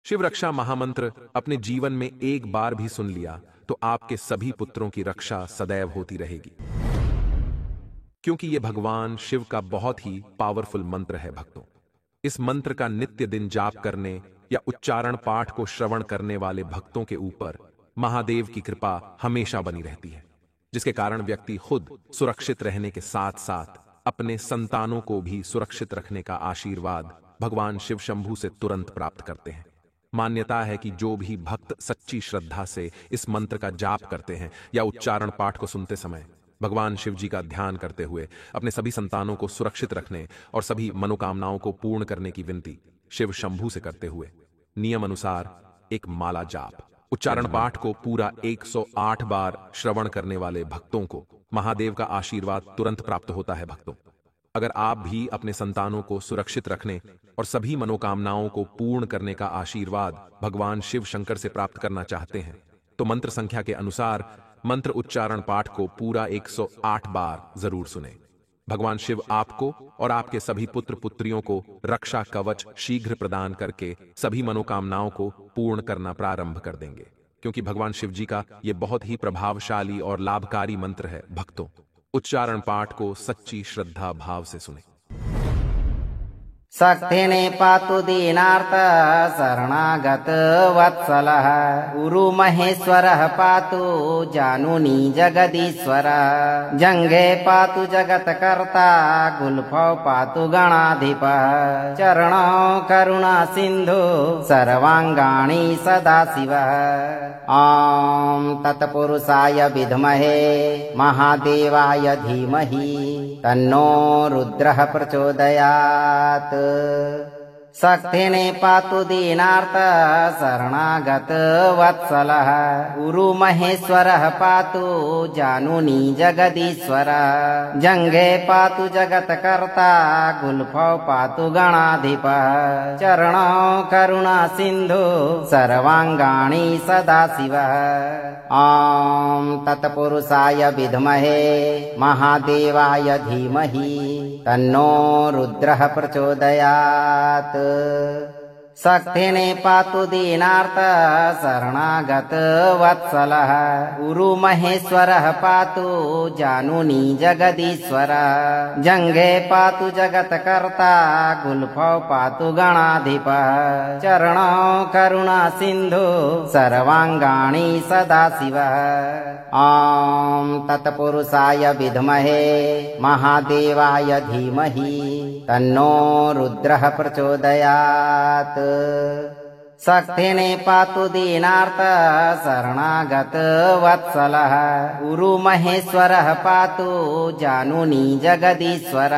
शिव रक्षा महामंत्र अपने जीवन में एक बार भी सुन लिया तो आपके सभी पुत्रों की रक्षा सदैव होती रहेगी, क्योंकि यह भगवान शिव का बहुत ही पावरफुल मंत्र है भक्तों। इस मंत्र का नित्य दिन जाप करने या उच्चारण पाठ को श्रवण करने वाले भक्तों के ऊपर महादेव की कृपा हमेशा बनी रहती है, जिसके कारण व्यक्ति खुद सुरक्षित रहने के साथ साथ अपने संतानों को भी सुरक्षित रखने का आशीर्वाद भगवान शिव शंभू से तुरंत प्राप्त करते हैं। मान्यता है कि जो भी भक्त सच्ची श्रद्धा से इस मंत्र का जाप करते हैं या उच्चारण पाठ को सुनते समय भगवान शिव जी का ध्यान करते हुए अपने सभी संतानों को सुरक्षित रखने और सभी मनोकामनाओं को पूर्ण करने की विनती शिव शंभू से करते हुए नियम अनुसार एक माला जाप उच्चारण पाठ को पूरा 108 बार श्रवण करने वाले भक्तों को महादेव का आशीर्वाद तुरंत प्राप्त होता है। भक्तों, अगर आप भी अपने संतानों को सुरक्षित रखने और सभी मनोकामनाओं को पूर्ण करने का आशीर्वाद भगवान शिव शंकर से प्राप्त करना चाहते हैं तो मंत्र संख्या के अनुसार मंत्र उच्चारण पाठ को पूरा 108 बार जरूर सुने। भगवान शिव आपको और आपके सभी पुत्र पुत्रियों को रक्षा कवच शीघ्र प्रदान करके सभी मनोकामनाओं को पूर्ण करना प्रारंभ कर देंगे, क्योंकि भगवान शिव जी का यह बहुत ही प्रभावशाली और लाभकारी मंत्र है। भक्तों, उच्चारण पाठ को सच्ची श्रद्धा भाव से सुने। शक्तिने पातु दीनार्थ शरणागत वत्सलः गुरु महेश्वरः पातु जानुनी जगदीश्वर जंगे पातु जगत्कर्ता गुल्फौ पातु गणाधिपः चरणौ करुणा सिंधु सर्वांगाणि सदाशिवः। ॐ तत्पुरुषाय विद्महे महादेवाय धीमहि तन्नो रुद्रः प्रचोदयात्। शक्तिने पातु दीनार्थ शरणागत वत्सलः गुरु महेश्वरः पातु जानुनी जगदीश्वर जंगे पातु जगत्कर्ता गुल्फौ पातु गणाधिपः चरणौ करुणा सिंधु सर्वांगाणि सदाशिवः। ॐ तत्पुरुषाय विद्महे महादेवाय धीमहि तन्नो रुद्रः प्रचोदयात्। शक्तिने पातु दीनार्थ शरणागत वत्सलः गुरु महेश्वरः पातु जानुनी जगदीश्वर जंगे पातु जगत्कर्ता गुल्फौ पातु गणाधिपः चरणौ करुणा सिंधु सर्वांगाणि सदाशिवः। ॐ तत्पुरुषाय विद्महे महादेवाय धीमहि तन्नो रुद्रः प्रचोदयात्। शक्तिने पातु दीनार्थ शरणागत वत्सलः गुरु महेश्वरः पातु जानुनी जगदीश्वर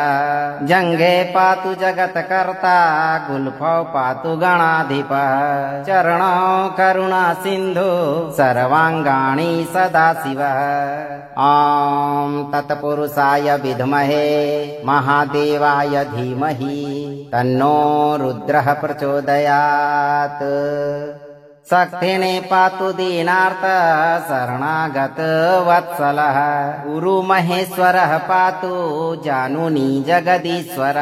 जंगे पातु जगत्कर्ता गुल्फौ पातु गणाधिपः चरणौ करुणा सिंधु सर्वांगाणि सदाशिवः। ॐ तत्पुरुषाय विद्महे महादेवाय धीमहि तन्नो रुद्रः प्रचोदयात्। शक्तिने पातु दीनार्थ शरणागत वत्सलः गुरु महेश्वरः पातु जानुनी जगदीश्वर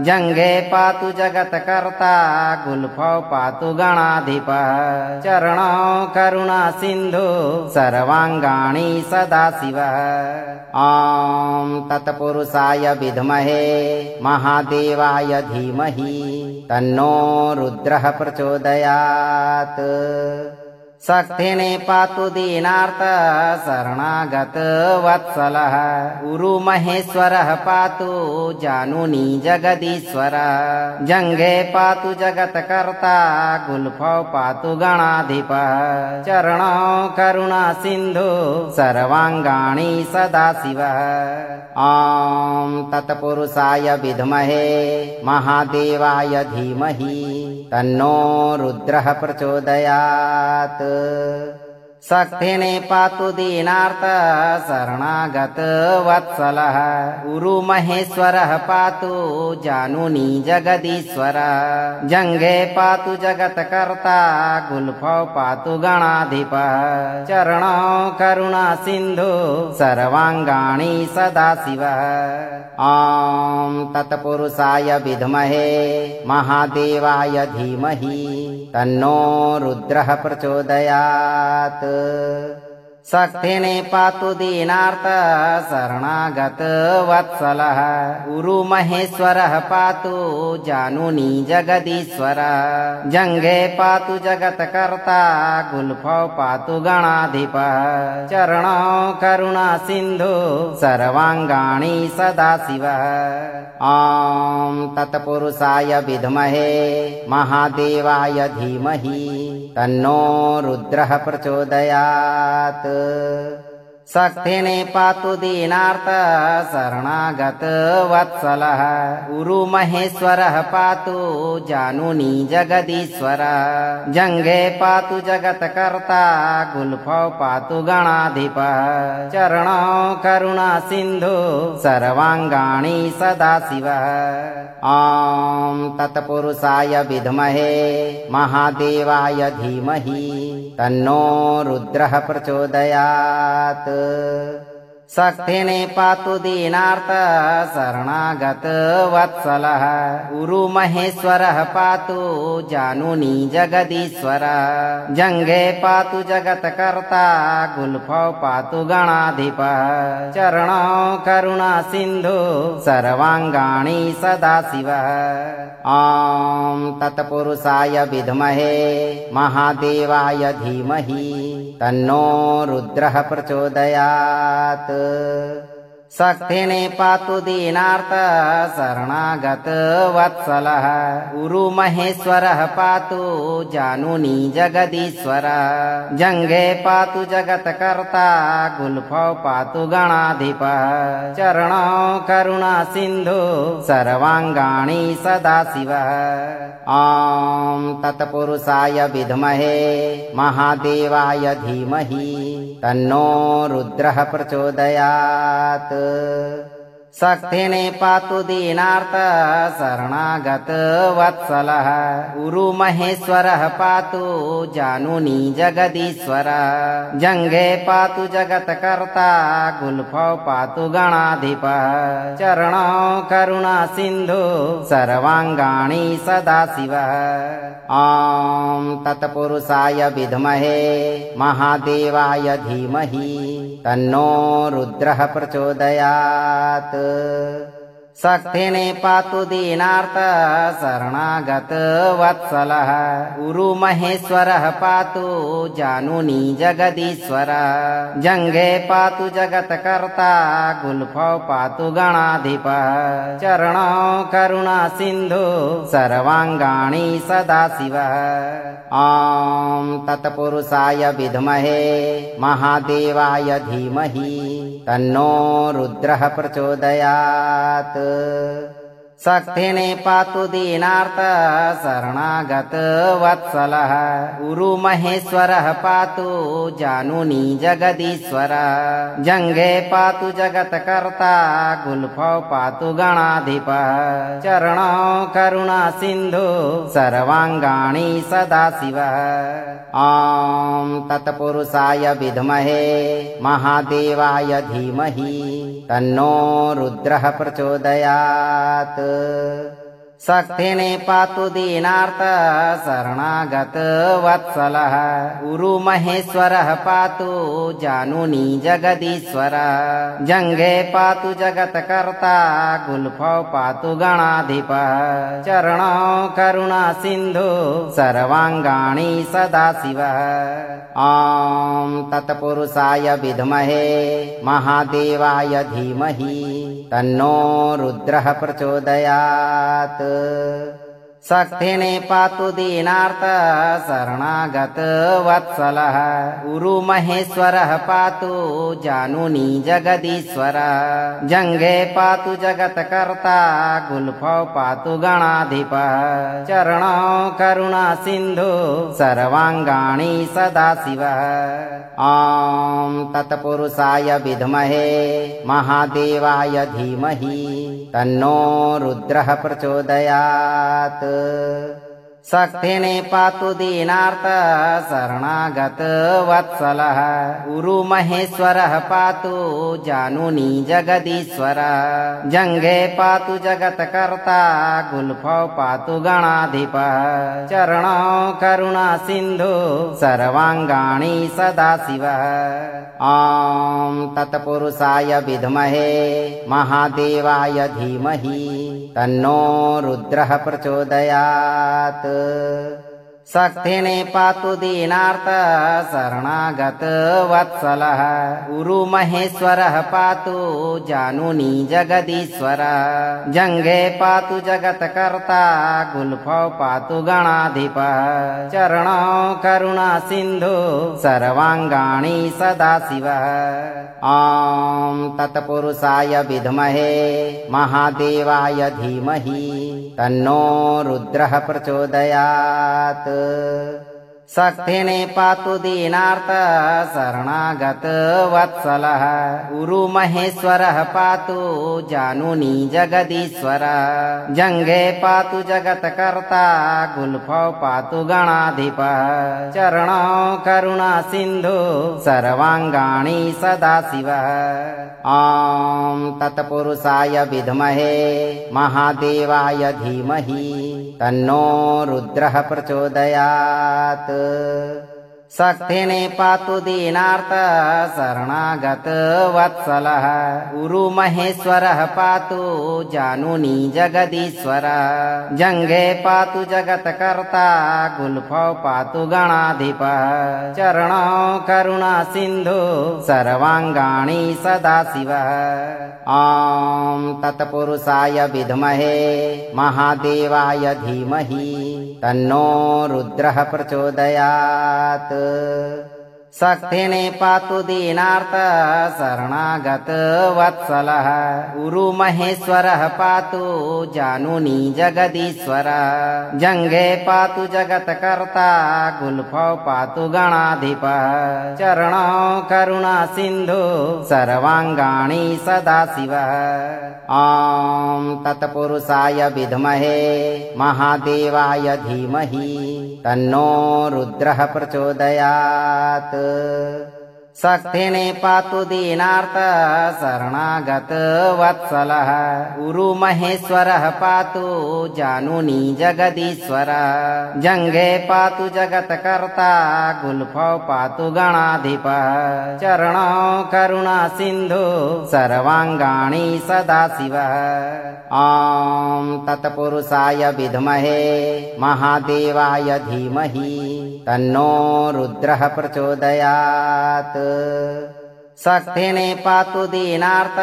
जंगे पातु जगत्कर्ता गुल्फौ पातु गणाधिपः चरणौ करुणा सिंधु सर्वांगाणि सदाशिवः। ॐ तत्पुरुषाय विद्महे महादेवाय धीमहि तन्नो रुद्रः प्रचोदयात्। शक्तिने पातु दीनार्थ शरणागत वत्सलः गुरु महेश्वरः पातु जानुनी जगदीश्वर जंगे पातु जगत्कर्ता गुल्फौ पातु गणाधिपः चरणौ करुणा सिंधु सर्वांगाणि सदाशिवः। ॐ तत्पुरुषाय विद्महे महादेवाय धीमहि तन्नो रुद्रः प्रचोदयात्। सक्थेने पातु दीनार्थ शरणागत वत्सलः गुरु महेश्वरः पातु जानुनी जगदीश्वर जंगे पातु जगत्कर्ता गुल्फौ पातु गणाधिपः चरणौ करुणा सिंधु सर्वांगाणि सदाशिवः ॐ तत्पुरुषाय विद्महे महादेवाय धीमहि तन्नो रुद्रः प्रचोदयात् सक्थेने पातु दीनार्थ शरणागत वत्सलः गुरु महेश्वरः पातु जानुनी जगदीश्वर जंगे पातु जगत्कर्ता गुल्फौ पातु गणाधिपः चरणौ करुणा सिंधु सर्वांगाणि सदाशिवः ॐ तत्पुरुषाय विद्महे महादेवाय धीमहि तन्नो रुद्रः प्रचोदयात् सक्थेने पातु दीनार्थ शरणागत वत्सलः गुरु महेश्वरः पातु जानुनी जगदीश्वर जंगे पातु जगत्कर्ता गुल्फौ पातु गणाधिपः चरणौ करुणा सिंधु सर्वांगाणि सदाशिवः ॐ तत्पुरुषाय विद्महे महादेवाय धीमहि तन्नो रुद्रः प्रचोदयात् सक्थेने पातु दीनार्थ शरणागत वत्सलः गुरु महेश्वरः पातु जानुनी जगदीश्वर जंगे पातु जगत्कर्ता गुल्फौ पातु गणाधिपः चरणौ करुणा सिंधु सर्वांगाणि सदाशिवः ॐ तत्पुरुषाय विद्महे महादेवाय धीमहि तन्नो रुद्रः प्रचोदयात् सक्थेने पातु दीनार्थ शरणागत वत्सलः गुरु महेश्वरः पातु जानुनी जगदीश्वर जंगे पातु जगत्कर्ता गुल्फौ पातु गणाधिपः चरणौ करुणा सिंधु सर्वांगाणि सदाशिवः ॐ तत्पुरुषाय विद्महे महादेवाय धीमहि तन्नो रुद्रः प्रचोदयात् सक्थेने पातु दीनार्थ शरणागत वत्सलः गुरु महेश्वरः पातु जानुनी जगदीश्वर जंगे पातु जगत्कर्ता गुल्फौ पातु गणाधिपः चरणौ करुणा सिंधु सर्वांगाणि सदाशिवः ॐ तत्पुरुषाय विद्महे महादेवाय धीमहि तन्नो रुद्रः प्रचोदयात् सक्थेने पातु दीनार्थ शरणागत वत्सलः गुरु महेश्वरः पातु जानुनी जगदीश्वर जंगे पातु जगत्कर्ता गुल्फौ पातु गणाधिपः चरणौ करुणा सिंधु सर्वांगाणि सदाशिवः ॐ तत्पुरुषाय विद्महे महादेवाय धीमहि तन्नो रुद्रः प्रचोदयात् सक्थेने पातु दीनार्थ शरणागत वत्सलः गुरु महेश्वरः पातु जानुनी जगदीश्वर जंगे पातु जगत्कर्ता गुल्फौ पातु गणाधिपः चरणौ करुणा सिंधु सर्वांगाणि सदाशिवः ॐ तत्पुरुषाय विद्महे महादेवाय धीमहि तन्नो रुद्रः प्रचोदयात् सक्थेने पातु दीनार्थ शरणागत वत्सलः गुरु महेश्वरः पातु जानुनी जगदीश्वर जंगे पातु जगत्कर्ता गुल्फौ पातु गणाधिपः चरणौ करुणा सिंधु सर्वांगाणि सदाशिवः ॐ तत्पुरुषाय विद्महे महादेवाय धीमहि तन्नो रुद्रः प्रचोदयात् शक्तिने पातु दीनार्त शरणागत वत्सलः गुरुमहेश्वरः पातु जानुनी जगदीश्वर जंगे पातु जगत्कर्ता गुल्फौ पातु गणाधिपः चरणौ करुणा सिन्धु सर्वांगाणि सदाशिवः ॐ तत्पुरुषाय विद्महे महादेवाय धीमहि तन्नो रुद्रः प्रचोदयात् शक्तिने पातु दीनार्त शरणागत वत्सलः गुरुमहेश्वरः पातु जानुनी जगदीश्वर जंगे पातु जगत्कर्ता गुल्फौ पातु गणाधिपः चरणौ करुणा सिन्धु सर्वांगाणि सदाशिवः ॐ तत्पुरुषाय विद्महे महादेवाय धीमहि तन्नो रुद्रः प्रचोदयात् शक्तिने पातु दीनार्त शरणागत वत्सलः गुरुमहेश्वरः पातु जानुनी जगदीश्वर जंगे पातु जगत्कर्ता गुल्फौ पातु गणाधिपः चरणौ करुणा सिन्धु सर्वांगाणि सदाशिवः ॐ तत्पुरुषाय विद्महे महादेवाय धीमहि तन्नो रुद्रः प्रचोदयात् शक्तिने पातु दीनार्त शरणागत वत्सलः गुरुमहेश्वरः पातु जानुनी जगदीश्वर जंगे पातु जगत्कर्ता गुल्फौ पातु गणाधिपः चरणौ करुणा सिन्धु सर्वांगाणि सदाशिवः ॐ तत्पुरुषाय विद्महे महादेवाय धीमहि तन्नो रुद्रः प्रचोदयात् शक्तिने पातु दीनार्त शरणागत वत्सलः गुरुमहेश्वरः पातु जानुनी जगदीश्वर जंगे पातु जगत्कर्ता गुल्फौ पातु गणाधिपः चरणौ करुणा सिन्धु सर्वांगाणि सदाशिवः ॐ तत्पुरुषाय विद्महे महादेवाय धीमहि तन्नो रुद्रः प्रचोदयात् शक्तिने पातु दीनार्त शरणागत वत्सलः गुरुमहेश्वरः पातु जानुनी जगदीश्वर जंगे पातु जगत्कर्ता गुल्फौ पातु गणाधिपः चरणौ करुणा सिन्धु सर्वांगाणि सदाशिवः ॐ तत्पुरुषाय विद्महे महादेवाय धीमहि तन्नो रुद्रः प्रचोदयात् शक्तिने पातु दीनार्त शरणागत वत्सलः गुरुमहेश्वरः पातु जानुनी जगदीश्वर जंगे पातु जगत्कर्ता गुल्फौ पातु गणाधिपः चरणौ करुणा सिन्धु सर्वांगाणि सदाशिवः ॐ तत्पुरुषाय विद्महे महादेवाय धीमहि तन्नो रुद्रः प्रचोदयात् शक्तिने पातु दीनार्त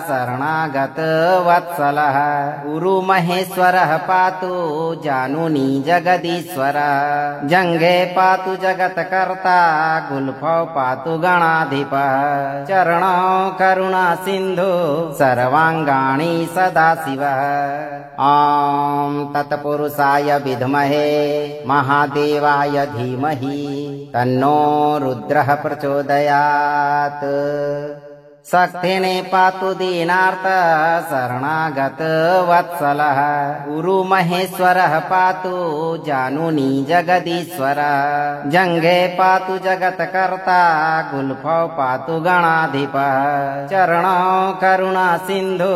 शरणागत वत्सलः गुरुमहेश्वरः पातु जानुनी जगदीश्वर जंगे पातु जगत्कर्ता गुल्फौ पातु गणाधिपः चरणौ करुणा सिन्धु सर्वांगाणि सदाशिवः ॐ तत्पुरुषाय विद्महे महादेवाय धीमहि तन्नो रुद्रः प्रचोदयात् शक्तिने पातु दीनार्त शरणागत वत्सलः गुरुमहेश्वरः पातु जानुनी जगदीश्वर जंगे पातु जगत्कर्ता गुल्फौ पातु गणाधिपः चरणौ करुणा सिन्धु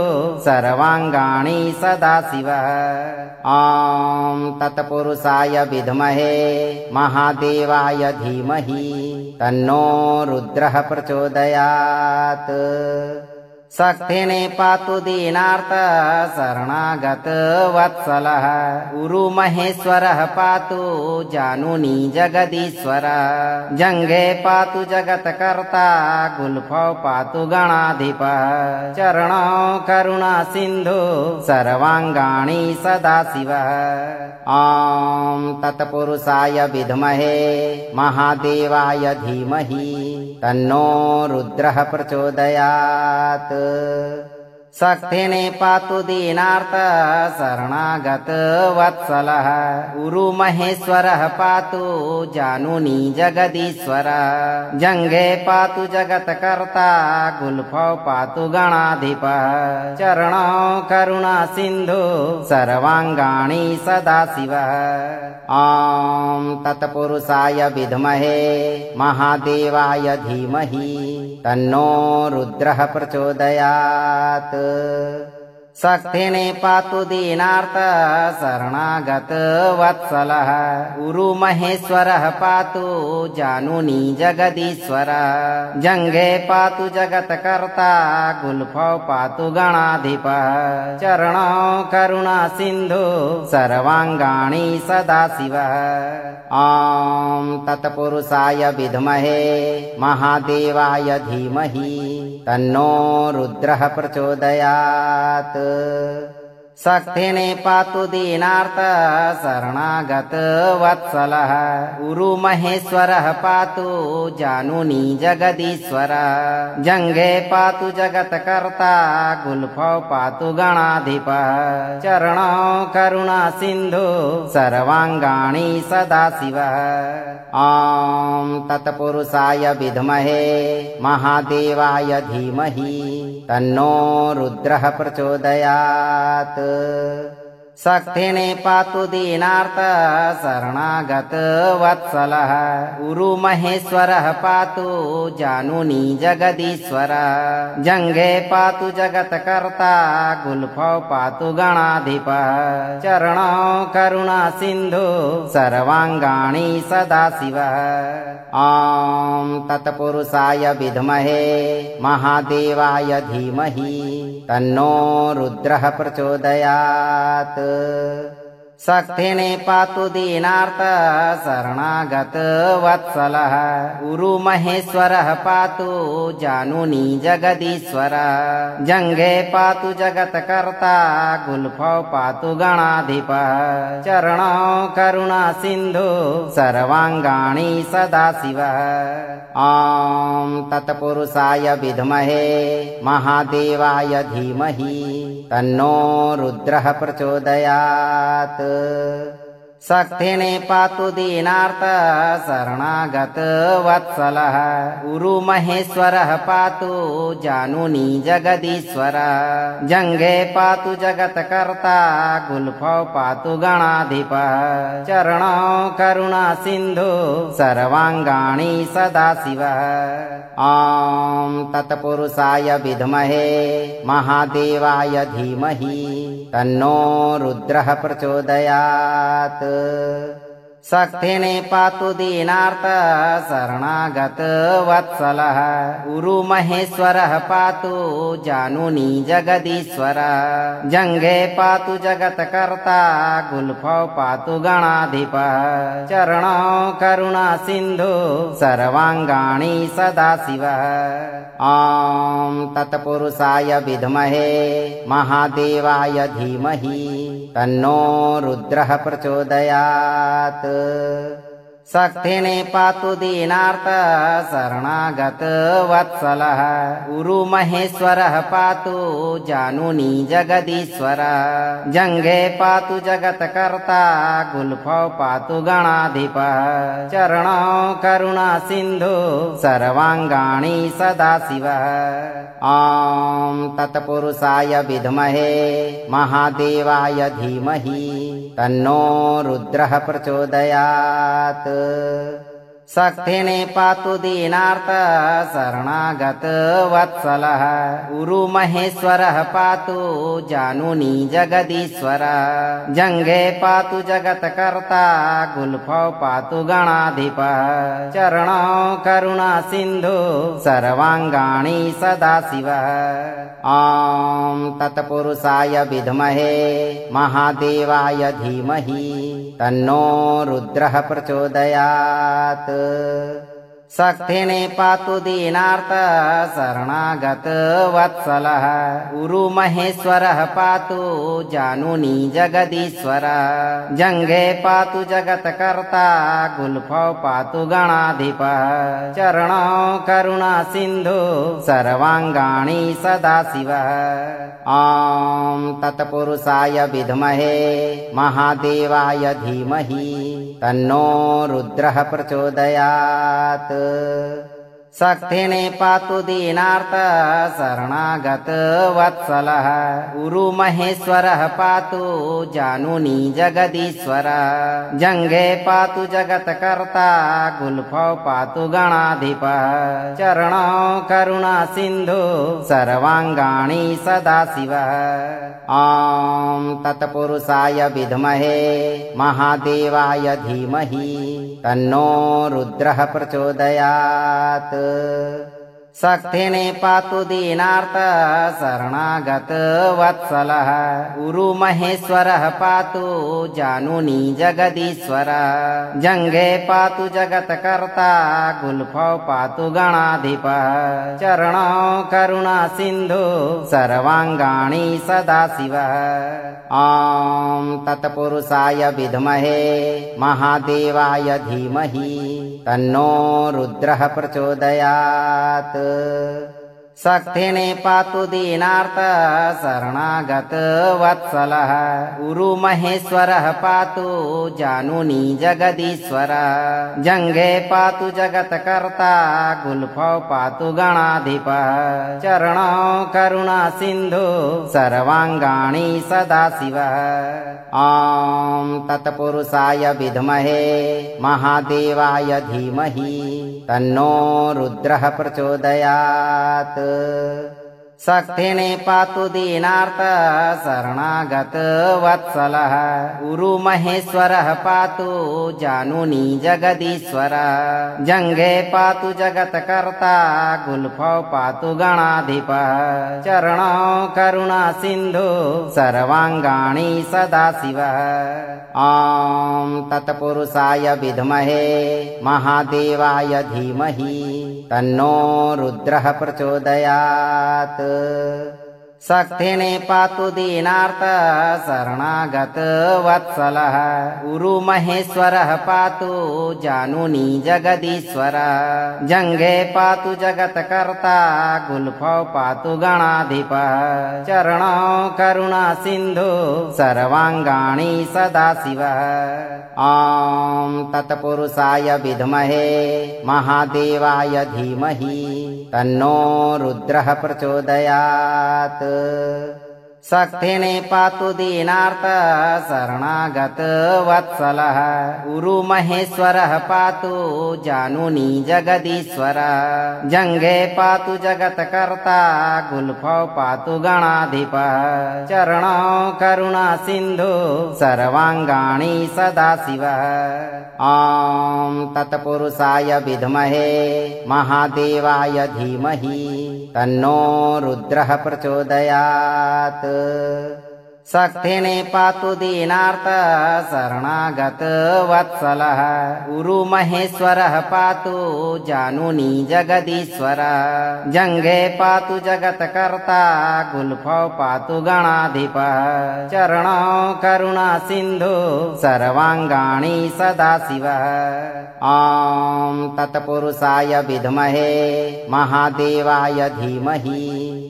सर्वांगाणि सदाशिवः ॐ तत्पुरुषाय विद्महे महादेवाय धीमहि तन्नो रुद्रः प्रचोदयात् शक्तिने पातु दीनार्थ शरणागत वत्सलः गुरुमहेश्वरः पातु जानुनी जगदीश्वर जंगे पातु जगत्कर्ता गुल्फौ पातु गणाधिपः चरणौ करुणा सिन्धु सर्वांगाणि सदाशिवः ॐ तत्पुरुषाय विद्महे महादेवाय धीमहि तन्नो रुद्रः प्रचोदयात् शक्तिने पातु दीनार्थ शरणागत वत्सलः गुरुमहेश्वरः पातु जानुनी जगदीश्वर जंगे पातु जगत्कर्ता गुल्फौ पातु गणाधिपः चरणौ करुणा सिन्धु सर्वांगाणि सदाशिवः ॐ तत्पुरुषाय विद्महे महादेवाय धीमहि तन्नो रुद्रः प्रचोदयात् शक्तिने पातु दीनार्थ शरणागत वत्सलः गुरुमहेश्वरः पातु जानुनी जगदीश्वर जंगे पातु जगत्कर्ता गुल्फौ पातु गणाधिपः चरणौ करुणा सिन्धु सर्वांगाणि सदाशिवः ॐ तत्पुरुषाय विद्महे महादेवाय धीमहि तन्नो रुद्रः प्रचोदयात् शक्तिने पातु दीनार्थ शरणागत वत्सलः गुरुमहेश्वरः पातु जानुनी जगदीश्वर जंगे पातु जगत्कर्ता गुल्फौ पातु गणाधिपः चरणौ करुणा सिन्धु सर्वांगाणि सदाशिवः ॐ तत्पुरुषाय विद्महे महादेवाय धीमहि तन्नो रुद्रः प्रचोदयात् शक्तिने पातु दीनार्थ शरणागत वत्सलः गुरुमहेश्वरः पातु जानुनी जगदीश्वर जंगे पातु जगत्कर्ता गुल्फौ पातु गणाधिपः चरणौ करुणा सिन्धु सर्वांगाणि सदाशिवः ॐ तत्पुरुषाय विद्महे महादेवाय धीमहि तन्नो रुद्रः प्रचोदयात् शक्तिने पातु दीनार्थ शरणागत वत्सलः गुरुमहेश्वरः पातु जानुनी जगदीश्वर जंगे पातु जगत्कर्ता गुल्फौ पातु गणाधिपः चरणौ करुणा सिन्धु सर्वांगाणि सदाशिवः ॐ तत्पुरुषाय विद्महे महादेवाय धीमहि तन्नो रुद्रः प्रचोदयात् शक्तिने पातु दीनार्थ शरणागत वत्सलः गुरुमहेश्वरः पातु जानुनी जगदीश्वर जंगे पातु जगत्कर्ता गुल्फौ पातु गणाधिपः चरणौ करुणा सिन्धु सर्वांगाणि सदाशिवः ॐ तत्पुरुषाय विद्महे महादेवाय धीमहि तन्नो रुद्रः प्रचोदयात् शक्तिने पातु दीनार्थ शरणागत वत्सलः गुरुमहेश्वरः पातु जानुनी जगदीश्वर जंगे पातु जगत्कर्ता गुल्फौ पातु गणाधिपः चरणौ करुणा सिन्धु सर्वांगाणि सदाशिवः ॐ तत्पुरुषाय विद्महे महादेवाय धीमहि तन्नो रुद्रः प्रचोदयात् शक्तिने पातु दीनार्थ शरणागत वत्सलः गुरुमहेश्वरः पातु जानुनी जगदीश्वर जंगे पातु जगत्कर्ता गुल्फौ पातु गणाधिपः चरणौ करुणा सिन्धु सर्वांगाणि सदाशिवः ॐ तत्पुरुषाय विद्महे महादेवाय धीमहि तन्नो रुद्रः प्रचोदयात् शक्तिने पातु दीनार्त शरणागत वत्सलः गुरु महेश्वरः पातु जानुनी जगदीश्वर जंगे पातु जगत्कर्ता गुल्फौ पातु गणाधिपः चरणौ करुणा सिंधु सर्वांगाणि सदाशिवः ॐ तत्पुरुषाय विद्महे महादेवाय धीमहि तन्नो रुद्रः प्रचोदयात् शक्तिने पातु दीनार्त शरणागत वत्सलः गुरु महेश्वरः पातु जानुनी जगदीश्वर जंगे पातु जगत्कर्ता गुल्फौ पातु गणाधिपः चरणौ करुणा सिंधु सर्वांगाणि सदाशिवः ॐ तत्पुरुषाय विद्महे महादेवाय धीमहि तन्नो रुद्रः प्रचोदयात् शक्तिने पातु दीनार्त शरणागत वत्सलः गुरु महेश्वरः पातु जानुनी जगदीश्वर जंगे पातु जगत्कर्ता गुल्फौ पातु गणाधिपः चरणौ करुणा सिंधु सर्वांगाणि सदाशिवः ॐ तत्पुरुषाय विद्महे महादेवाय धीमहि तन्नो रुद्रः प्रचोदयात् शक्तिने पातु दीनार्त शरणागत वत्सलः गुरु महेश्वरः पातु जानुनी जगदीश्वर जंगे पातु जगत्कर्ता गुल्फौ पातु गणाधिपः चरणौ करुणा सिंधु सर्वांगाणि सदाशिवः ॐ तत्पुरुषाय विद्महे महादेवाय धीमहि तन्नो रुद्रः प्रचोदयात् शक्तिने पातु दीनार्त शरणागत वत्सलः गुरु महेश्वरः पातु जानुनी जगदीश्वर जंगे पातु जगत्कर्ता गुल्फौ पातु गणाधिपः चरणौ करुणा सिंधु सर्वांगाणि सदाशिवः ॐ तत्पुरुषाय विद्महे महादेवाय धीमहि तन्नो रुद्रः प्रचोदयात् शक्तिने पातु दीनार्त शरणागत वत्सलः गुरु महेश्वरः पातु जानुनी जगदीश्वर जंगे पातु जगत्कर्ता गुल्फौ पातु गणाधिपः चरणौ करुणा सिंधु सर्वांगाणि सदाशिवः ॐ तत्पुरुषाय विद्महे महादेवाय धीमहि तन्नो रुद्रः प्रचोदयात् शक्तिने पातु दीनार्त शरणागत वत्सलः गुरु महेश्वरः पातु जानुनी जगदीश्वर जंगे पातु जगत्कर्ता गुल्फौ पातु गणाधिपः चरणौ करुणा सिंधु सर्वांगाणि सदाशिवः ॐ तत्पुरुषाय विद्महे महादेवाय धीमहि तन्नो रुद्रः प्रचोदयात् शक्तिने पातु दीनार्त शरणागत वत्सलः गुरु महेश्वरः पातु जानुनी जगदीश्वर जंगे पातु जगत्कर्ता गुल्फौ पातु गणाधिपः चरणौ करुणा सिंधु सर्वांगाणि सदाशिवः ॐ तत्पुरुषाय विद्महे महादेवाय धीमहि तन्नो रुद्रः प्रचोदयात् शक्तिने पातु दीनार्त शरणागत वत्सलः गुरु महेश्वरः पातु जानुनी जगदीश्वर जंगे पातु जगत्कर्ता गुल्फौ पातु गणाधिपः चरणौ करुणा सिंधु सर्वांगाणि सदाशिवः ॐ तत्पुरुषाय विद्महे महादेवाय धीमहि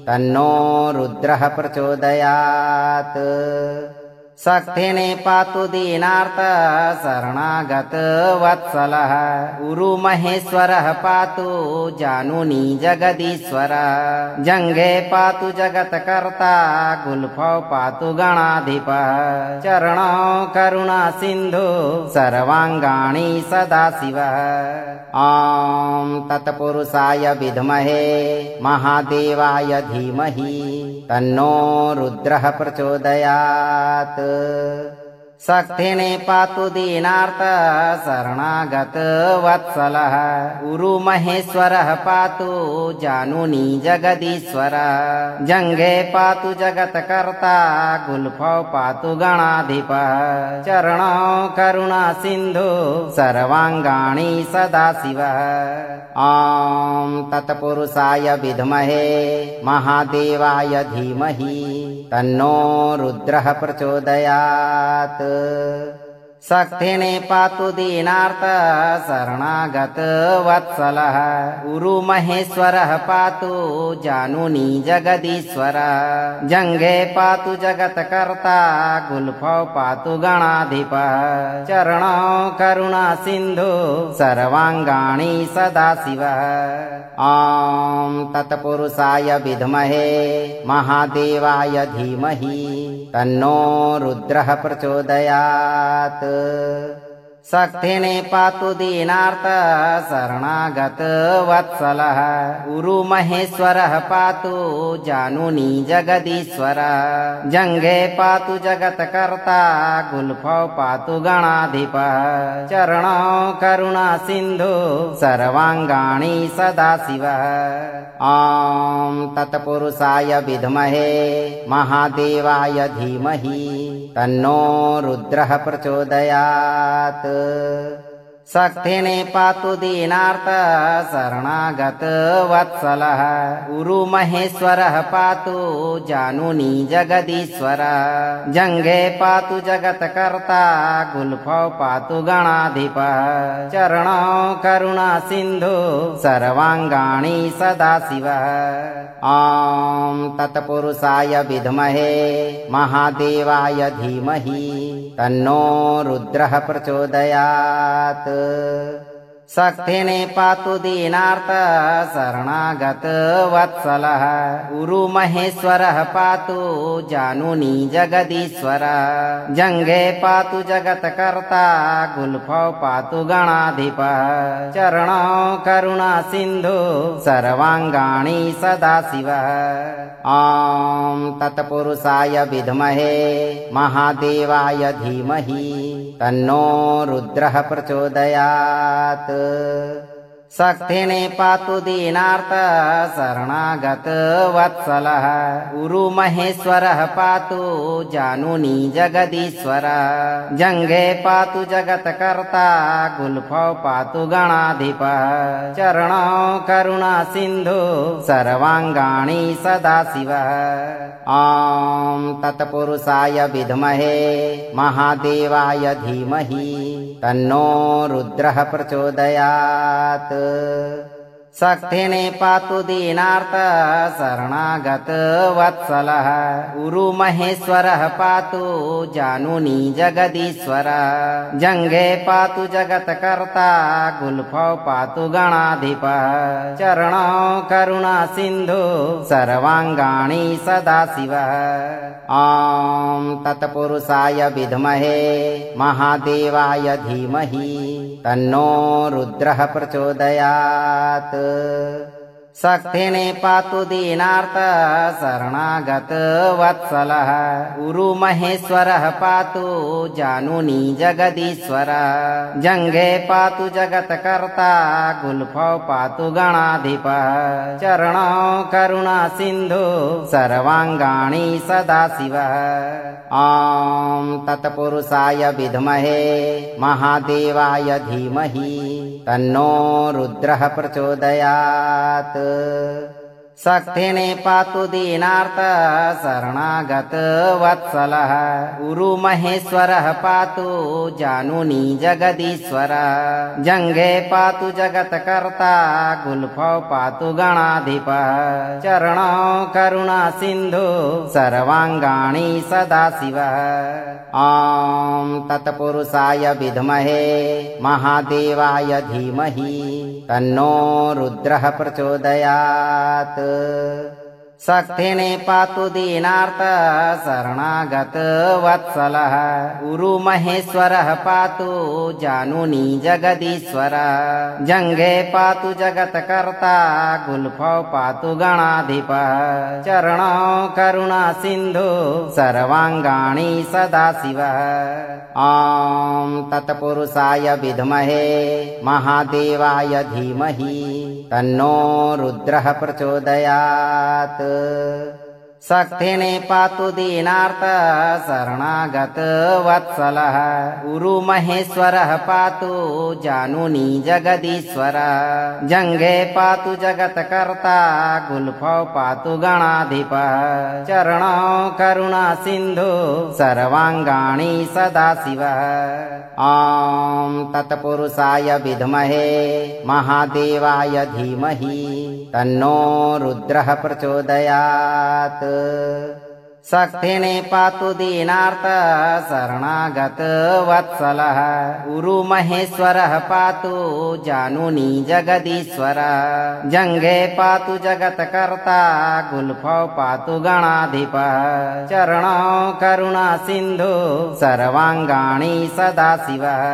तन्नो रुद्रः प्रचोदयात् शक्तिने पातु दीनार्थ शरणागत वत्सलः गुरु महेश्वरः पातु जानुनी जगदीश्वर जंगे पातु जगत्कर्ता गुल्फौ पातु गणाधिपः चरणौ करुणा सिंधु सर्वांगाणि सदाशिवः ॐ तत्पुरुषाय विद्महे महादेवाय धीमहि तन्नो रुद्रः प्रचोदयात् शक्तिने पातु दीनार्थ शरणागत वत्सलः गुरु महेश्वरः पातु जानुनी जगदीश्वर जंगे पातु जगत्कर्ता गुल्फौ पातु गणाधिपः चरणौ करुणा सिंधु सर्वांगाणि सदाशिवः ॐ तत्पुरुषाय विद्महे महादेवाय धीमहि तन्नो रुद्रः प्रचोदयात् शक्तिने पातु दीनार्थ शरणागत वत्सलः गुरु महेश्वरः पातु जानुनी जगदीश्वर जंगे पातु जगत्कर्ता गुल्फौ पातु गणाधिपः चरणौ करुणा सिंधु सर्वांगाणि सदाशिवः ॐ तत्पुरुषाय विद्महे महादेवाय धीमहि तन्नो रुद्रः प्रचोदयात् शक्तिने पातु दीनार्थ शरणागत वत्सलः गुरु महेश्वरः पातु जानुनी जगदीश्वर जंगे पातु जगत्कर्ता गुल्फौ पातु गणाधिपः चरणौ करुणा सिंधु सर्वांगाणि सदाशिवः ॐ तत्पुरुषाय विद्महे महादेवाय धीमहि तन्नो रुद्रः प्रचोदयात् शक्तिने पातु दीनार्थ शरणागत वत्सलः गुरु महेश्वरः पातु जानुनी जगदीश्वर जंगे पातु जगत्कर्ता गुल्फौ पातु गणाधिपः चरणौ करुणा सिंधु सर्वांगाणि सदाशिवः ॐ तत्पुरुषाय विद्महे महादेवाय धीमहि तन्नो रुद्रः प्रचोदयात् शक्तिने पातु दीनार्थ शरणागत वत्सलः गुरु महेश्वरः पातु जानुनी जगदीश्वर जंगे पातु जगत्कर्ता गुल्फौ पातु गणाधिपः चरणौ करुणा सिंधु सर्वांगाणि सदाशिवः ॐ तत्पुरुषाय विद्महे महादेवाय धीमहि तन्नो रुद्रः प्रचोदयात् शक्तिने पातु दीनार्थ शरणागत वत्सलः गुरु महेश्वरः पातु जानुनी जगदीश्वर जंगे पातु जगत्कर्ता गुल्फौ पातु गणाधिपः चरणौ करुणा सिंधु सर्वांगाणि सदाशिवः ॐ तत्पुरुषाय विद्महे महादेवाय धीमहि तन्नो रुद्रः प्रचोदयात् शक्तिने पातु दीनार्थ शरणागत वत्सलः गुरु महेश्वरः पातु जानुनी जगदीश्वर जंगे पातु जगत्कर्ता गुल्फौ पातु गणाधिपः चरणौ करुणा सिंधु सर्वांगाणि सदाशिवः ॐ तत्पुरुषाय विद्महे महादेवाय धीमहि तन्नो रुद्रः प्रचोदयात् शक्तिने पातु दीनार्थ शरणागत वत्सलः गुरु महेश्वरः पातु जानुनी जगदीश्वर जंगे पातु जगत्कर्ता गुल्फौ पातु गणाधिपः चरणौ करुणा सिंधु सर्वांगाणि सदाशिवः ॐ तत्पुरुषाय विद्महे महादेवाय धीमहि तन्नो रुद्रः प्रचोदयात् शक्तिने पातु दीनार्थ शरणागत वत्सलः गुरु महेश्वरः पातु जानुनी जगदीश्वर जंगे पातु जगत्कर्ता गुल्फौ पातु गणाधिपः चरणौ करुणा सिंधु सर्वांगाणि सदाशिवः ॐ तत्पुरुषाय विद्महे महादेवाय धीमहि तन्नो रुद्रः प्रचोदयात् शक्तिने पातु दीनार्थ शरणागत वत्सलः गुरु महेश्वरः पातु जानुनी जगदीश्वर जंगे पातु जगत्कर्ता गुल्फौ पातु गणाधिपः चरणौ करुणा सिंधु सर्वांगाणि सदाशिवः ॐ तत्पुरुषाय विद्महे महादेवाय धीमहि तन्नो रुद्रः प्रचोदयात् शक्तिने पातु दीनार्थ शरणागत वत्सलः गुरु महेश्वरः पातु जानुनी जगदीश्वर जंगे पातु जगत्कर्ता गुल्फौ पातु गणाधिपः चरणौ करुणा सिंधु सर्वांगाणि सदाशिवः ॐ तत्पुरुषाय विद्महे महादेवाय धीमहि तन्नो रुद्रः प्रचोदयात् शक्तिने पातु दीनार्थ शरणागत वत्सलः गुरु महेश्वरः पातु जानुनी जगदीश्वर जंगे पातु जगत्कर्ता गुल्फौ पातु गणाधिपः चरणौ करुणा सिंधु सर्वांगाणि सदाशिवः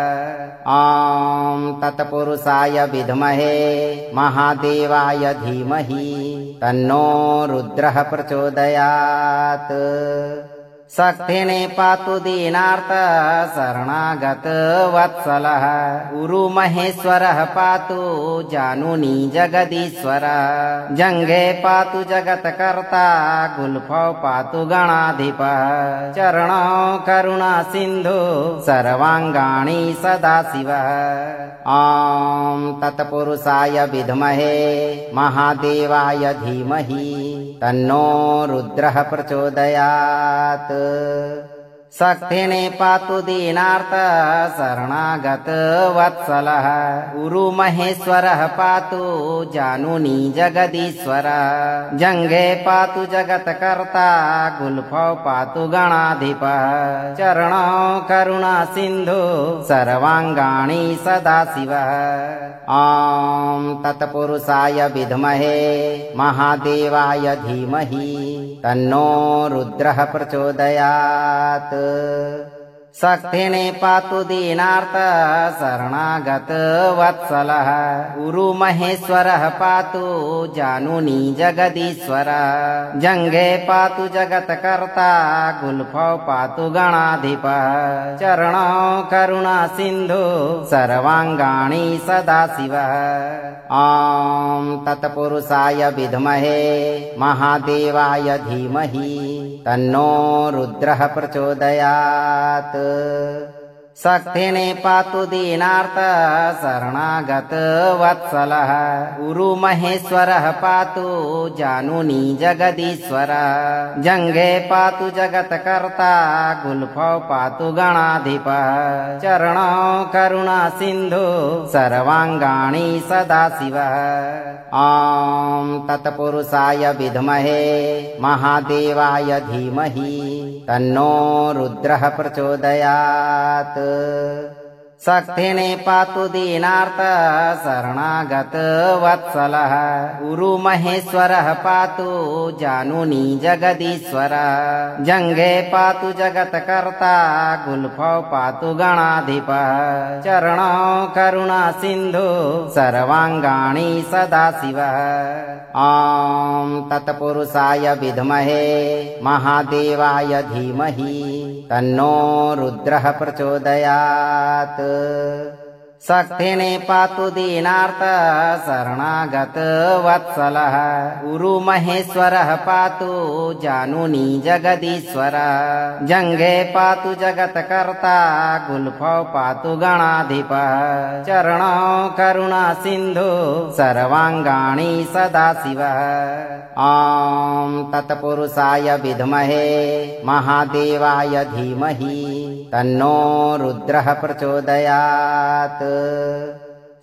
ॐ तत्पुरुषाय विद्महे महादेवाय धीमहि तन्नो रुद्रः प्रचोदयात् शक्तिने पातु दीनार्थ शरणागत वत्सलः गुरु महेश्वरः पातु जानुनी जगदीश्वर जंगे पातु जगत्कर्ता गुल्फौ पातु गणाधिपः चरणौ करुणा सिंधु सर्वांगाणि सदाशिवः ॐ तत्पुरुषाय विद्महे महादेवाय धीमहि तन्नो रुद्रः प्रचोदयात् शक्तिने पातु दीनार्थ शरणागत वत्सलः गुरु महेश्वरः पातु जानुनी जगदीश्वर जंगे पातु जगत्कर्ता गुल्फौ पातु गणाधिपः चरणौ करुणा सिंधु सर्वांगाणि सदाशिवः ॐ तत्पुरुषाय विद्महे महादेवाय धीमहि तन्नो रुद्रः प्रचोदयात् शक्तिने पातु दीनार्थ शरणागत वत्सलः गुरु महेश्वरः पातु जानुनी जगदीश्वर जंगे पातु जगत्कर्ता गुल्फौ पातु गणाधिपः चरणौ करुणा सिंधु सर्वांगाणि सदाशिवः ॐ तत्पुरुषाय विद्महे महादेवाय धीमहि तन्नो रुद्रः प्रचोदयात् शक्तिने पातु दीनार्थ शरणागत वत्सलः गुरु महेश्वरः पातु जानुनी जगदीश्वर जंगे पातु जगत्कर्ता गुल्फौ पातु गणाधिपः चरणौ करुणा सिंधु सर्वांगाणि सदाशिवः ॐ तत्पुरुषाय विद्महे महादेवाय धीमहि तन्नो रुद्रः प्रचोदयात् शक्तिने पातु दीनार्थ शरणागत वत्सलः गुरु महेश्वरः पातु जानुनी जगदीश्वर जंगे पातु जगत्कर्ता गुल्फौ पातु गणाधिपः चरणौ करुणा सिंधु सर्वांगाणि सदाशिवः ॐ तत्पुरुषाय विद्महे महादेवाय धीमहि तन्नो रुद्रः प्रचोदयात् शक्तिने पातु दीनार्त शरणागत वत्सलः गुरु महेश्वरः पातु जानुनी जगदीश्वर जंगे पातु जगत्कर्ता गुल्फौ पातु गणाधिपः चरणौ करुणा सिंधु सर्वांगाणि सदाशिवः ॐ तत्पुरुषाय विद्महे महादेवाय धीमहि तन्नो रुद्रः प्रचोदयात्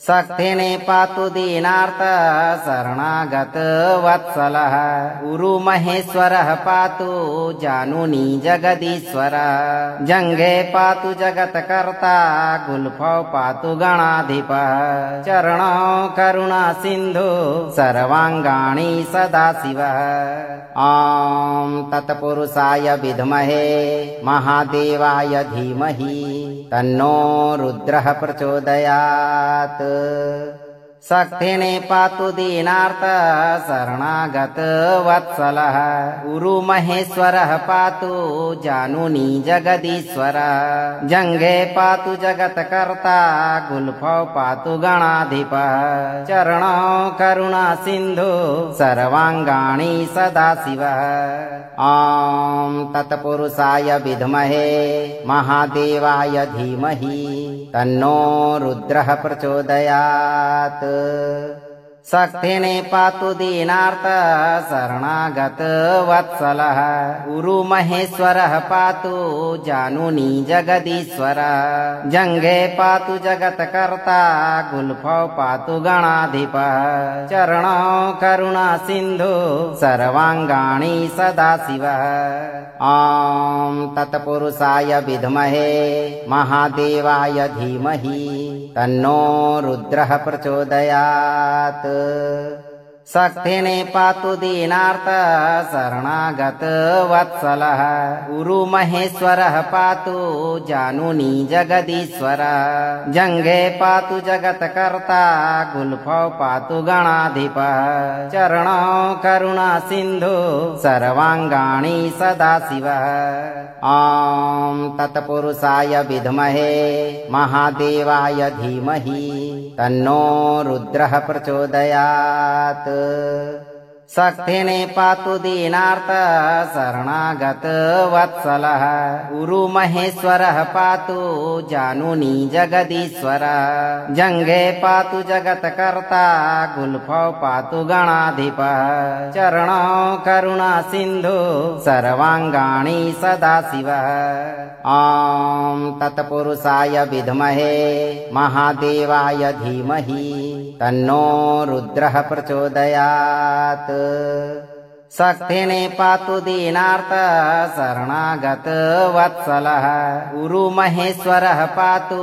शक्तिने पातु दीनार्त शरणागत वत्सलः गुरु महेश्वरः पातु जानुनी जगदीश्वर जंगे पातु जगत्कर्ता गुल्फौ पातु गणाधिपः चरणौ करुणा सिंधु सर्वांगाणि सदाशिवः ॐ तत्पुरुषाय विद्महे महादेवाय धीमहि तन्नो रुद्रः प्रचोदयात् शक्तिने पातु दीनार्त शरणागत वत्सलः गुरु महेश्वरः पातु जानुनी जगदीश्वर जंगे पातु जगत्कर्ता गुल्फौ पातु गणाधिपः चरणौ करुणा सिंधु सर्वांगाणि सदाशिवः ॐ तत्पुरुषाय विद्महे महादेवाय धीमहि तन्नो रुद्रः प्रचोदयात् शक्तिने पातु दीनार्त शरणागत वत्सलः गुरु महेश्वरः पातु जानुनी जगदीश्वर जंगे पातु जगत्कर्ता गुल्फौ पातु गणाधिपः चरणौ करुणा सिंधु सर्वांगाणि सदाशिवः ॐ तत्पुरुषाय विद्महे महादेवाय धीमहि तन्नो रुद्रः प्रचोदयात् शक्तिने पातु दीनार्त शरणागत वत्सलः गुरु महेश्वरः पातु जानुनी जगदीश्वर जंगे पातु जगत्कर्ता गुल्फौ पातु गणाधिपः चरणौ करुणा सिंधु सर्वांगाणि सदाशिवः ॐ तत्पुरुषाय विद्महे महादेवाय धीमहि तन्नो रुद्रः प्रचोदयात् शक्तिने पातु दीनार्त शरणागत वत्सलः गुरु महेश्वरः पातु जानुनी जगदीश्वर जंगे पातु जगत्कर्ता गुल्फौ पातु गणाधिपः चरणौ करुणा सिंधु सर्वांगाणि सदाशिवः ॐ तत्पुरुषाय विद्महे महादेवाय धीमहि तन्नो रुद्रः प्रचोदयात् शक्तिने पातु दीनार्त शरणागत वत्सलः गुरु महेश्वरः पातु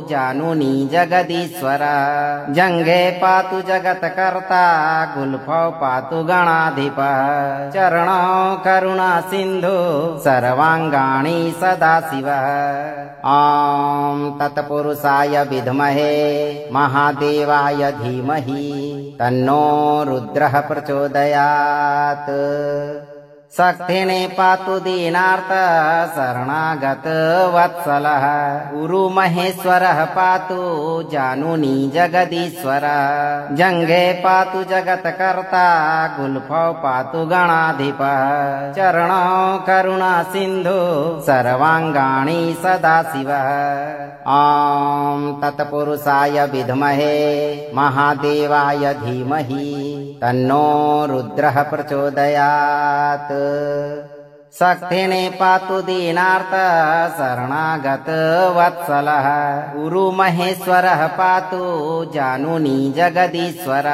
जानुनी जगदीश्वर जंगे पातु जगत्कर्ता गुल्फौ पातु गणाधिपः चरणौ करुणा सिंधु सर्वांगाणि सदाशिवः ॐ तत्पुरुषाय विद्महे महादेवाय धीमहि तन्नो रुद्रः प्रचोदयात् शक्तिने पातु दीनार्त शरणागत वत्सलः गुरु महेश्वरः पातु जानुनी जगदीश्वर जंगे पातु जगत्कर्ता गुल्फौ पातु गणाधिपः चरणौ करुणा सिंधु सर्वांगाणि सदाशिवः ॐ तत्पुरुषाय विद्महे महादेवाय धीमहि तन्नो रुद्रः प्रचोदयात् शक्तिने पातु दीनार्त शरणागत वत्सलः गुरु महेश्वरः पातु जानुनी जगदीश्वर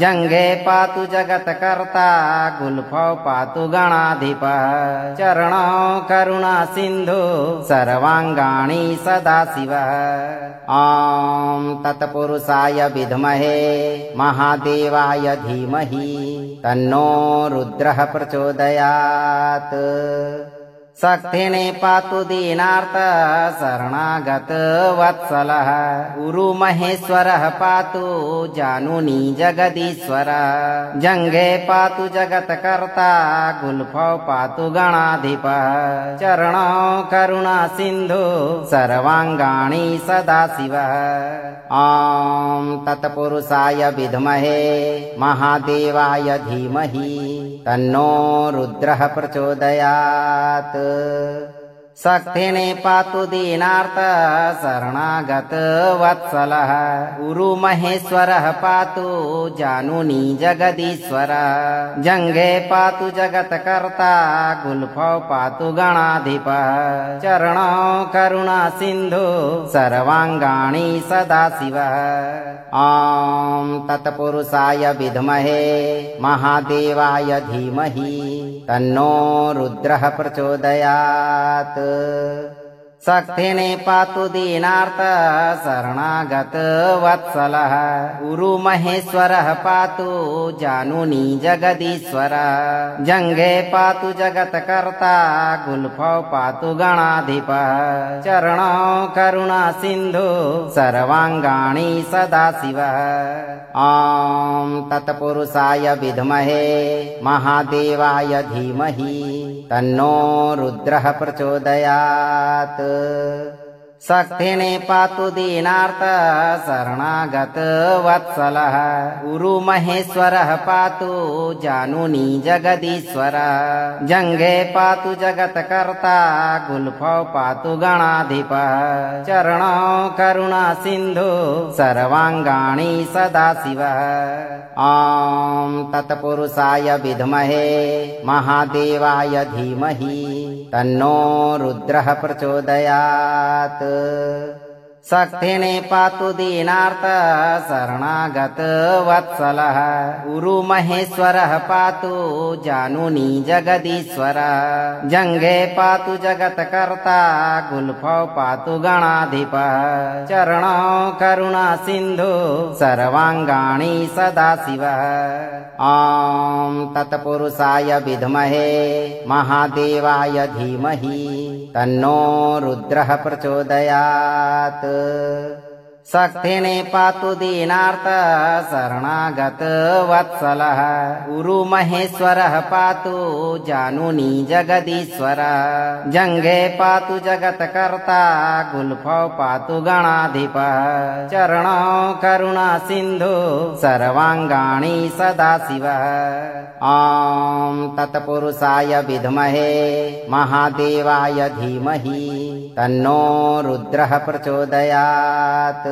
जंगे पातु जगत्कर्ता गुल्फौ पातु गणाधिपः चरणौ करुणा सिंधु सर्वांगाणि सदाशिवः ॐ तत्पुरुषाय विद्महे महादेवाय धीमहि तन्नो रुद्रः प्रचोदयात् शक्तिने पातु दीनार्त शरणागत वत्सलः गुरु महेश्वरः पातु जानुनी जगदीश्वर जंगे पातु जगत्कर्ता गुल्फौ पातु गणाधिपः चरणौ करुणा सिंधु सर्वांगाणि सदाशिवः ॐ तत्पुरुषाय विद्महे महादेवाय धीमहि तन्नो रुद्रः प्रचोदयात् शक्तिने पातु दीनार्त शरणागत वत्सलः गुरु महेश्वरः पातु जानुनी जगदीश्वर जंगे पातु जगत्कर्ता गुल्फौ पातु गणाधिपः चरणौ करुणा सिंधु सर्वांगाणि सदाशिवः ॐ तत्पुरुषाय विद्महे महादेवाय धीमहि तन्नो रुद्रः प्रचोदयात् शक्तिने पातु दीनार्त शरणागत वत्सलः गुरु महेश्वरः पातु जानुनी जगदीश्वर जंगे पातु जगत्कर्ता गुल्फौ पातु गणाधिपः चरणौ करुणा सिंधु सर्वांगाणि सदाशिवः ॐ तत्पुरुषाय विद्महे महादेवाय धीमहि तन्नो रुद्रः प्रचोदयात् शक्तिने पातु दीनार्त शरणागत वत्सलः गुरु महेश्वरः पातु जानुनी जगदीश्वर जंगे पातु जगत्कर्ता गुल्फौ पातु गणाधिपः चरणौ करुणा सिंधु सर्वांगाणि सदाशिवः ॐ तत्पुरुषाय विद्महे महादेवाय धीमहि तन्नो रुद्रः प्रचोदयात् शक्तिने पातु दीनार्त शरणागत वत्सलः गुरु महेश्वरः पातु जानुनी जगदीश्वर जंगे पातु जगत्कर्ता गुल्फौ पातु गणाधिपः चरणौ करुणा सिंधु सर्वांगाणि सदाशिवः ॐ तत्पुरुषाय विद्महे महादेवाय धीमहि तन्नो रुद्रः प्रचोदयात् शक्तिने पातु दीनार्त शरणागत वत्सलः गुरु महेश्वरः पातु जानुनी जगदीश्वर जंगे पातु जगत्कर्ता गुल्फौ पातु गणाधिपः चरणौ करुणा सिंधु सर्वांगाणि सदाशिवः ॐ तत्पुरुषाय विद्महे महादेवाय धीमहि तन्नो रुद्रः प्रचोदयात्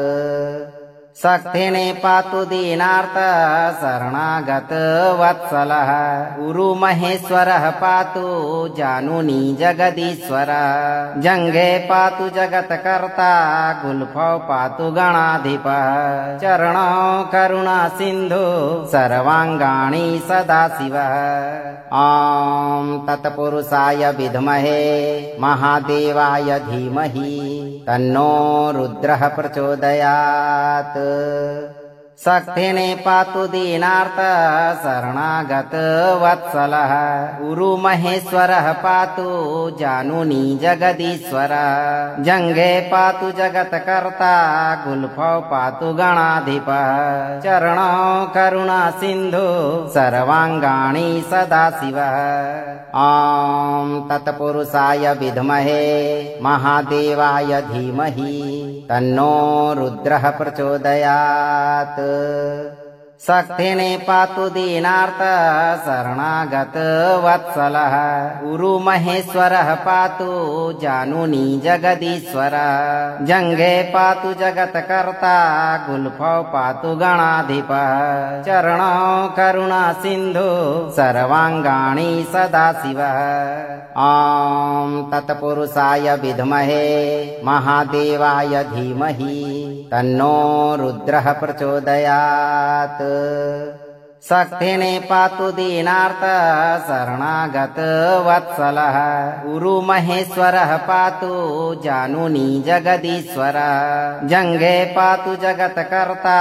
शक्तिने पातु दीनार्त शरणागत वत्सलः गुरु महेश्वरः पातु जानुनी जगदीश्वर जंगे पातु जगत्कर्ता गुल्फौ पातु गणाधिपः चरणौ करुणा सिंधु सर्वांगाणि सदाशिवः ॐ तत्पुरुषाय विद्महे महादेवाय धीमहि तन्नो रुद्रः प्रचोदयात् शक्तिने पातु दीनार्त शरणागत वत्सलः गुरु महेश्वरः पातु जानुनी जगदीश्वर जंगे पातु जगत्कर्ता गुल्फौ पातु गणाधिपः चरणौ करुणा सिंधु सर्वांगाणि सदाशिवः ॐ तत्पुरुषाय विद्महे महादेवाय धीमहि तन्नो रुद्रः प्रचोदयात् शक्तिने पातु दीनार्त शरणागत वत्सलः गुरु महेश्वरः पातु जानुनी जगदीश्वर जंगे पातु जगत्कर्ता गुल्फौ पातु गणाधिपः चरणौ करुणा सिंधु सर्वांगाणि सदाशिवः ॐ तत्पुरुषाय विद्महे महादेवाय धीमहि तन्नो रुद्रः प्रचोदयात् शक्तिने पातु दीनार्त शरणागत वत्सलः गुरु महेश्वरः पातु जानुनी जगदीश्वर जंगे पातु जगत्कर्ता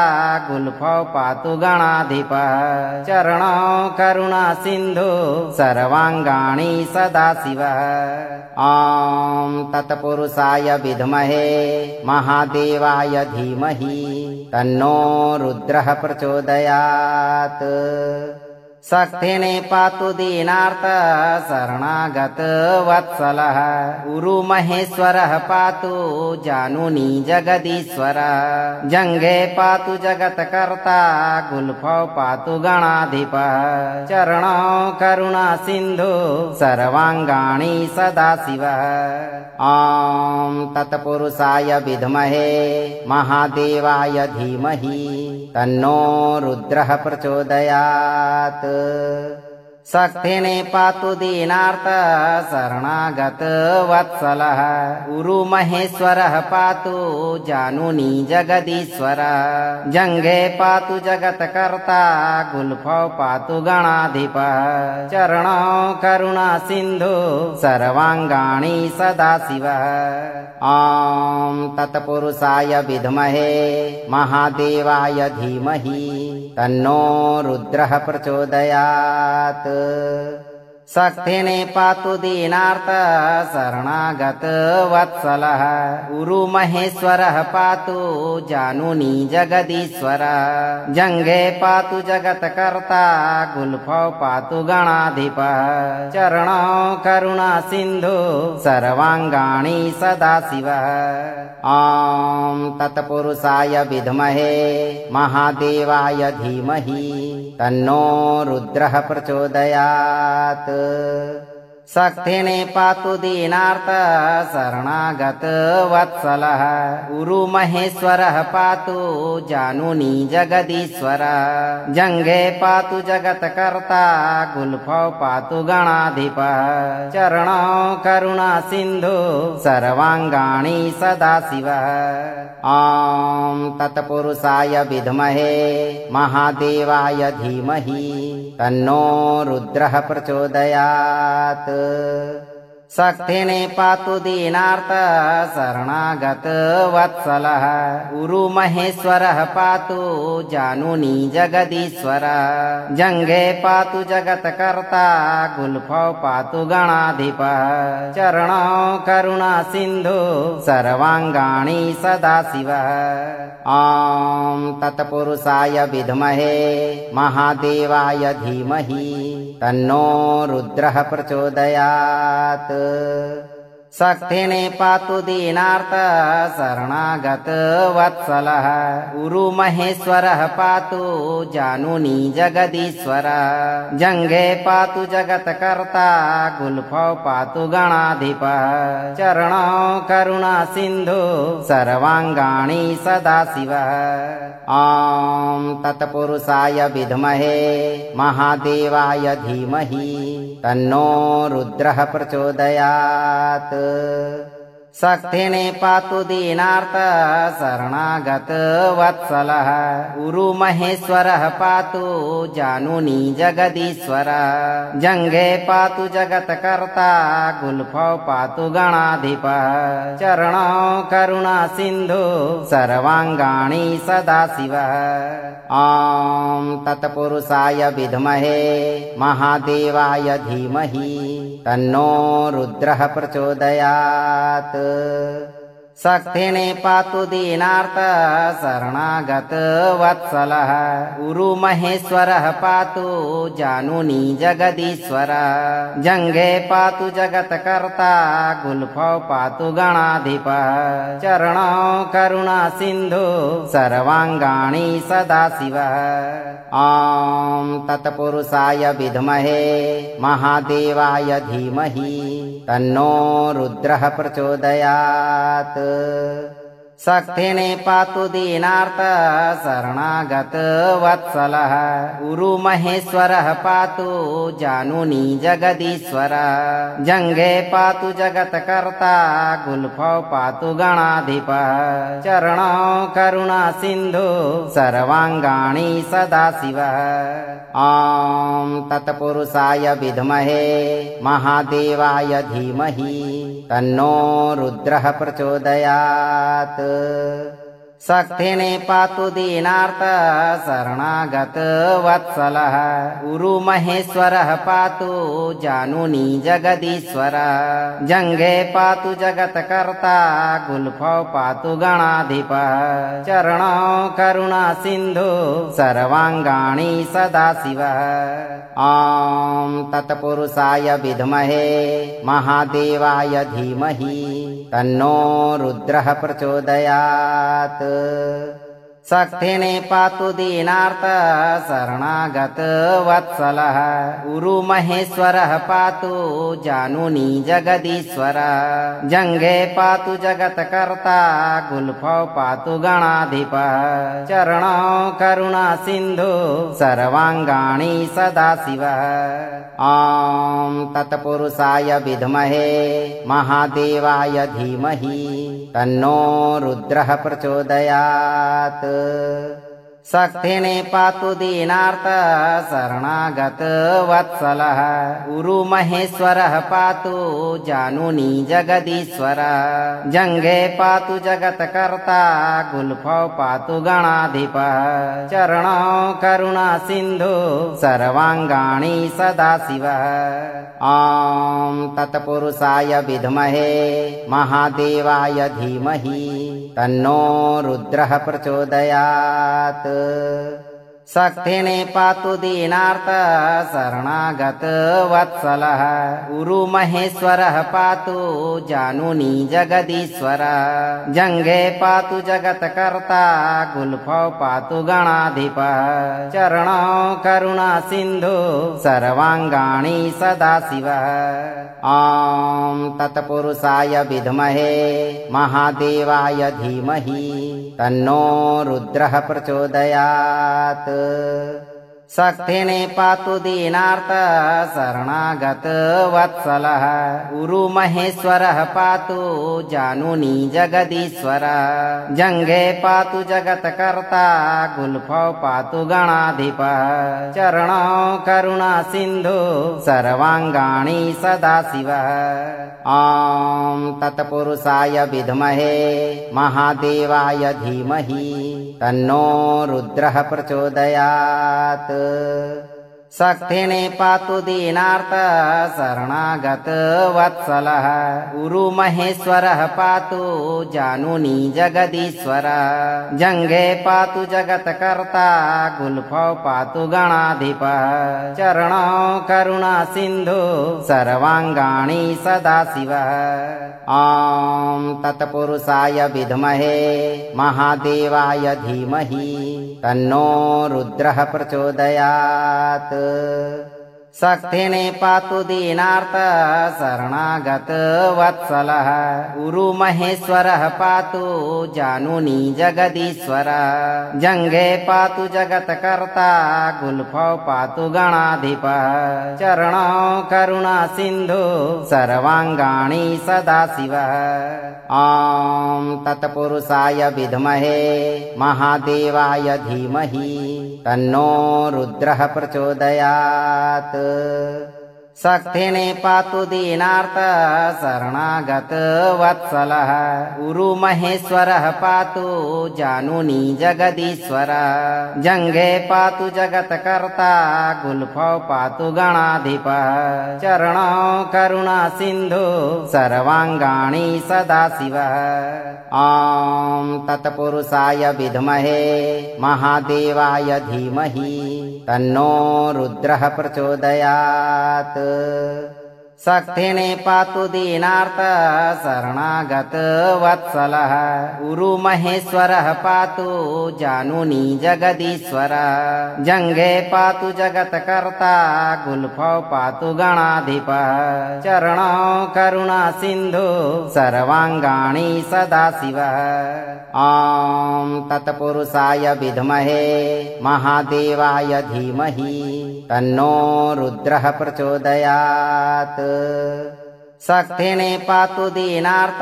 गुल्फौ पातु गणाधिपः चरणौ करुणा सिंधु सर्वांगाणि सदाशिवः ॐ तत्पुरुषाय विद्महे महादेवाय धीमहि तन्नो रुद्रः प्रचोदयात् शक्तिने पातु दीनार्त शरणागत वत्सलः गुरु महेश्वरः पातु जानुनी जगदीश्वर जंगे पातु जगत्कर्ता गुल्फौ पातु गणाधिपः चरणौ करुणा सिंधु सर्वांगाणि सदाशिवः ॐ तत्पुरुषाय विद्महे महादेवाय धीमहि तन्नो रुद्रः प्रचोदयात् शक्तिने पातु दीनार्त शरणागत वत्सलः गुरु महेश्वरः पातु जानुनी जगदीश्वर जंगे पातु जगत्कर्ता गुल्फौ पातु गणाधिपः चरणौ करुणा सिंधु सर्वांगाणि सदाशिवः ॐ तत्पुरुषाय विद्महे महादेवाय धीमहि तन्नो रुद्रः प्रचोदयात् शक्तिने पातु दीनार्त शरणागत वत्सलः गुरु महेश्वरः पातु जानुनी जगदीश्वर जंगे पातु जगत्कर्ता गुल्फौ पातु गणाधिपः चरणौ करुणा सिंधु सर्वांगाणि सदाशिवः ॐ तत्पुरुषाय विद्महे महादेवाय धीमहि तन्नो रुद्रः प्रचोदयात् शक्तिने पातु दीनार्त शरणागत वत्सलः गुरु महेश्वरः पातु जानुनी जगदीश्वर जंगे पातु जगत्कर्ता गुल्फौ पातु गणाधिपः चरणौ करुणा सिंधु सर्वांगाणि सदाशिवः ॐ तत्पुरुषाय विद्महे महादेवाय धीमहि तन्नो रुद्रः प्रचोदयात् शक्तिने पातु दीनार्त शरणागत वत्सलः गुरु महेश्वरः पातु जानुनी जगदीश्वर जंगे पातु जगत्कर्ता गुल्फौ पातु गणाधिपः चरणौ करुणा सिंधु सर्वांगाणि सदाशिवः ॐ तत्पुरुषाय विद्महे महादेवाय धीमहि तन्नो रुद्रः प्रचोदयात् शक्तिने पातु दीनार्त शरणागत वत्सलः गुरु महेश्वरः पातु जानुनी जगदीश्वर जंगे पातु जगत्कर्ता गुल्फौ पातु गणाधिपः चरणौ करुणा सिंधु सर्वांगाणि सदाशिवः ॐ तत्पुरुषाय विद्महे महादेवाय धीमहि तन्नो रुद्रः प्रचोदयात् शक्तिने पातु दीनार्त शरणागत वत्सलः गुरु महेश्वरः पातु जानुनी जगदीश्वर जंगे पातु जगत्कर्ता गुल्फौ पातु गणाधिपः चरणौ करुणा सिंधु सर्वांगाणि सदाशिवः ॐ तत्पुरुषाय विद्महे महादेवाय धीमहि तन्नो रुद्रः प्रचोदयात् शक्तिने पातु दीनार्त शरणागत वत्सलः गुरु महेश्वरः पातु जानुनी जगदीश्वर जंगे पातु जगत्कर्ता गुल्फौ पातु गणाधिपः चरणौ करुणा सिंधु सर्वांगाणि सदाशिवः ॐ तत्पुरुषाय विद्महे महादेवाय धीमहि तन्नो रुद्रः प्रचोदयात् सक्थिने पातु दीनार्त शरणागत वत्सलः उरुमहेश्वरः पातु जानुनी जगदीश्वर जंगे पातु जगत्कर्ता गुल्फौ पातु गणाधिपः चरणौ करुणा सिन्धु सर्वांगाणि सदाशिवः ॐ तत्पुरुषाय विद्महे महादेवाय धीमहि तन्नो रुद्रः प्रचोदयात् सक्थिने पातु दीनार्त शरणागत वत्सलः उरुमहेश्वरः पातु जानुनी जगदीश्वर जंगे पातु जगत्कर्ता गुल्फौ पातु गणाधिपः चरणौ करुणा सिन्धु सर्वांगाणि सदाशिवः ॐ तत्पुरुषाय विद्महे महादेवाय धीमहि तन्नो रुद्रः प्रचोदयात् सक्थिने पातु दीनार्त शरणागत वत्सलः उरुमहेश्वरः पातु जानुनी जगदीश्वर जंगे पातु जगत्कर्ता गुल्फौ पातु गणाधिपः चरणौ करुणा सिन्धु सर्वांगाणि सदाशिवः ॐ तत्पुरुषाय विद्महे महादेवाय धीमहि तन्नो रुद्रः प्रचोदयात् सक्थिने पातु दीनार्त शरणागत वत्सलः उरुमहेश्वरः पातु जानुनी जगदीश्वर जंगे पातु जगत्कर्ता गुल्फौ पातु गणाधिपः चरणौ करुणा सिन्धु सर्वांगाणि सदाशिवः ॐ तत्पुरुषाय विद्महे महादेवाय धीमहि तन्नो रुद्रः प्रचोदयात् सक्थिने पातु दीनार्त शरणागत वत्सलः उरुमहेश्वरः पातु जानुनी जगदीश्वर जंगे पातु जगत्कर्ता गुल्फौ पातु गणाधिपः चरणौ करुणा सिन्धु सर्वांगाणि सदाशिवः ॐ तत्पुरुषाय विद्महे महादेवाय धीमहि तन्नो रुद्रः प्रचोदयात् सक्थिने पातु दीनार्त शरणागत वत्सलः उरुमहेश्वरः पातु जानुनी जगदीश्वर जंगे पातु जगत्कर्ता गुल्फौ पातु गणाधिपः चरणौ करुणा सिन्धु सर्वांगाणि सदाशिवः ॐ तत्पुरुषाय विद्महे महादेवाय धीमहि तन्नो रुद्रः प्रचोदयात् सक्थिने पातु दीनार्त शरणागत वत्सलः उरुमहेश्वरः पातु जानुनी जगदीश्वर जंगे पातु जगत्कर्ता गुल्फौ पातु गणाधिपः चरणौ करुणा सिन्धु सर्वांगाणि सदाशिवः ॐ तत्पुरुषाय विद्महे महादेवाय धीमहि तन्नो रुद्रः प्रचोदयात् सक्थिने पातु दीनार्त शरणागत वत्सलः उरुमहेश्वरः पातु जानुनी जगदीश्वर जंगे पातु जगत्कर्ता गुल्फौ पातु गणाधिपः चरणौ करुणा सिन्धु सर्वांगाणि सदाशिवः ॐ तत्पुरुषाय विद्महे महादेवाय धीमहि तन्नो रुद्रः प्रचोदयात् सक्थिने पातु दीनार्त शरणागत वत्सलः उरुमहेश्वरः पातु जानुनी जगदीश्वर जंगे पातु जगत्कर्ता गुल्फौ पातु गणाधिपः चरणौ करुणा सिन्धु सर्वांगाणि सदाशिवः ॐ तत्पुरुषाय विद्महे महादेवाय धीमहि तन्नो रुद्रः प्रचोदयात् सक्थिने पातु दीनार्त शरणागत वत्सलः उरुमहेश्वरः पातु जानुनी जगदीश्वर जंघे पातु जगत्कर्ता गुल्फौ पातु गणाधिपः चरणौ करुणा सिन्धु सर्वांगाणि सदाशिवः ॐ तत्पुरुषाय विद्महे महादेवाय धीमहि तन्नो रुद्रः प्रचोदयात् सक्थिने पातु दीनार्त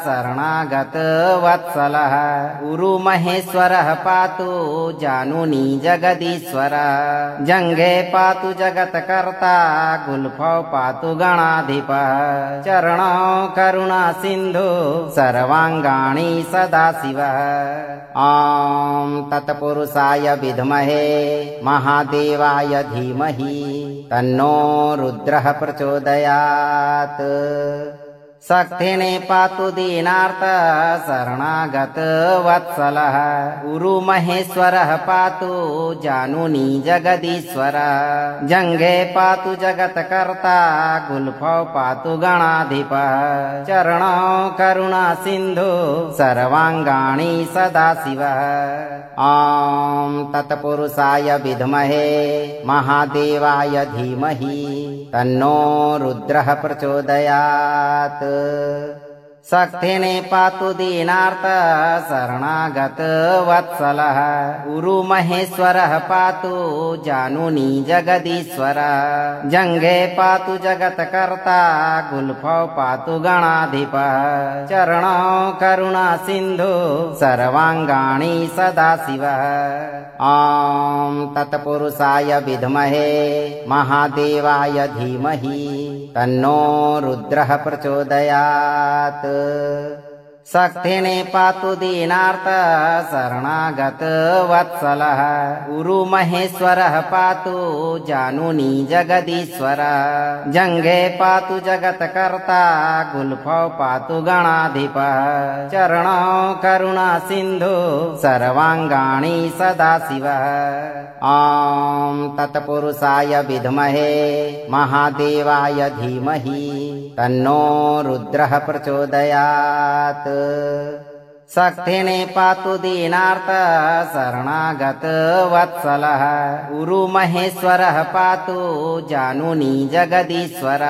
शरणागत वत्सलः उरुमहेश्वरः पातु जानुनी जगदीश्वर जंघे पातु जगत्कर्ता गुल्फौ पातु गणाधिपः चरणौ करुणा सिन्धु सर्वांगाणि सदाशिवः ॐ तत्पुरुषाय विद्महे महादेवाय धीमहि तन्नो रुद्रः प्रचोदयात् सक्थिने पातु दीनार्त शरणागत वत्सलः उरुमहेश्वरः पातु जानुनी जगदीश्वर जंघे पातु जगत्कर्ता गुल्फौ पातु गणाधिपः चरणौ करुणा सिन्धु सर्वांगाणि सदाशिवः ॐ तत्पुरुषाय विद्महे महादेवाय धीमहि तन्नो रुद्रः प्रचोदयात् सक्थिने पातु दीनार्त शरणागत वत्सलः उरुमहेश्वरः पातु जानुनी जगदीश्वर जंघे पातु जगत्कर्ता गुल्फौ पातु गणाधिपः चरणौ करुणा सिन्धु सर्वांगाणि सदाशिवः ॐ तत्पुरुषाय विद्महे महादेवाय धीमहि तन्नो रुद्रः प्रचोदयात् सक्थिने पातु दीनार्त शरणागत वत्सलः उरुमहेश्वरः पातु जानुनी जगदीश्वर जंघे पातु जगत्कर्ता गुल्फौ पातु गणाधिपः चरणौ करुणा सिन्धु सर्वांगाणि सदाशिवः ॐ तत्पुरुषाय विद्महे महादेवाय धीमहि तन्नो रुद्रः प्रचोदयात् सक्थिने पातु दीनार्त शरणागत वत्सलः उरुमहेश्वरः पातु जानुनी जगदीश्वर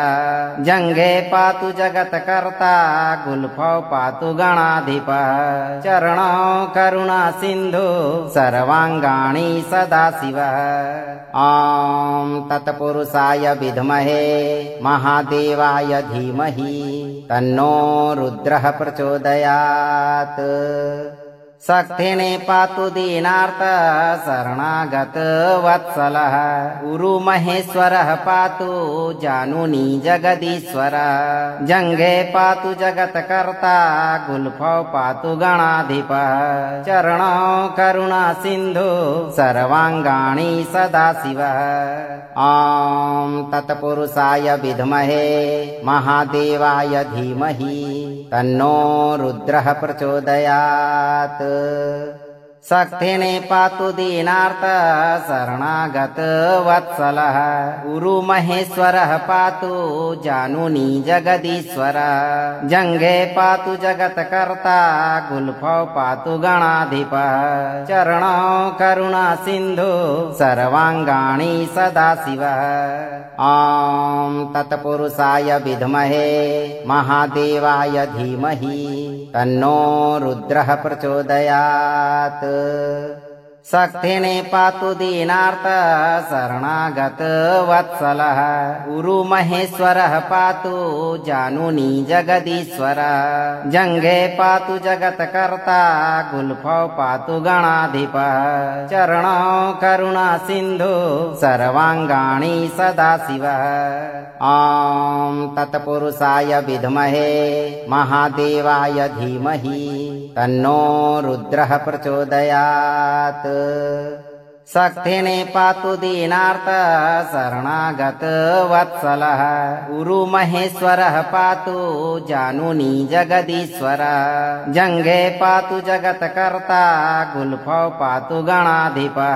जंघे पातु जगत्कर्ता गुल्फौ पातु गणाधिपः चरणौ करुणा सिन्धु सर्वांगाणि सदाशिवः ॐ तत्पुरुषाय विद्महे महादेवाय धीमहि तन्नो रुद्रः प्रचोदयात् सक्थिने पातु दीनार्त शरणागत वत्सलः उरुमहेश्वरः पातु जानुनी जगदीश्वर जंघे पातु जगत्कर्ता गुल्फौ पातु गणाधिपः चरणौ करुणा सिन्धु सर्वांगाणि सदाशिवः ॐ तत्पुरुषाय विद्महे महादेवाय धीमहि तन्नो रुद्रः प्रचोदयात् सक्थिने पातु दीनार्त शरणागत वत्सलः उरुमहेश्वरः पातु जानुनी जगदीश्वर जंघे पातु जगत्कर्ता गुल्फौ पातु गणाधिपः चरणौ करुणा सिन्धु सर्वांगाणि सदाशिवः ॐ तत्पुरुषाय विद्महे महादेवाय धीमहि तन्नो रुद्रः प्रचोदयात् सक्थिने पातु दीनार्त शरणागत वत्सलः उरुमहेश्वरः पातु जानुनी जगदीश्वर जंघे पातु जगत्कर्ता गुल्फौ पातु गणाधिपः चरणौ करुणा सिन्धु सर्वांगाणि सदाशिवः ॐ तत्पुरुषाय विद्महे महादेवाय धीमहि तन्नो रुद्रः प्रचोदयात् शक्तिने पातु दीनार्थ शरणागत वत्सलः गुरु महेश्वरः पातु जानुनी जगदीश्वर जंगे पातु जगत्कर्ता गुल्फौ पातु गणाधिपः